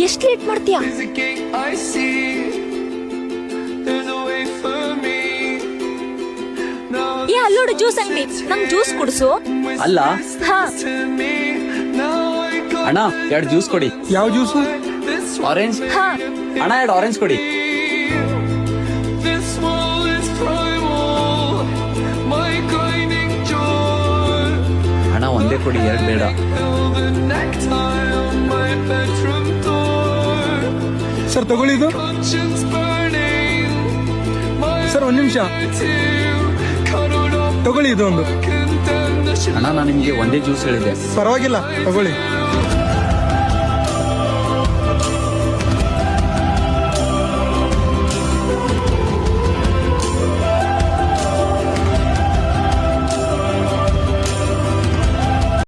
ಎಷ್ಟ್ ಲೇಟ್ ಮಾಡ್ತೀಯಾ? ಏ ಅಲ್ಲೋಡು ಜ್ಯೂಸ್ ಅಂಗಡಿ, ನಂಗ್ ಜ್ಯೂಸ್ ಕುಡ್ಸು. ಅಲ್ಲ ಹಾ ಅಣ್ಣ 2 ಜ್ಯೂಸ್ ಕೊಡಿ. ಯಾವ ಜ್ಯೂಸು? ಆರೆಂಜ್. ಹಾ ಅಣ್ಣ 2 ಆರೆಂಜ್ ಕೊಡಿ. ಅಣ್ಣ ಒಂದೇ ಕೊಡಿ, 2 ಬೇಡ. ಸರ್ ತಗೊಳ್ಳಿ ಇದು. ಸರ್ 1 ನಿಮಿಷ ತಗೊಳ್ಳಿ ಇದು ಒಂದು. ಅಣ್ಣ ನಾನು ನಿಮ್ಗೆ ಒಂದೇ ಜ್ಯೂಸ್ ಹೇಳಿದೆ. ಪರವಾಗಿಲ್ಲ ತಗೊಳ್ಳಿ.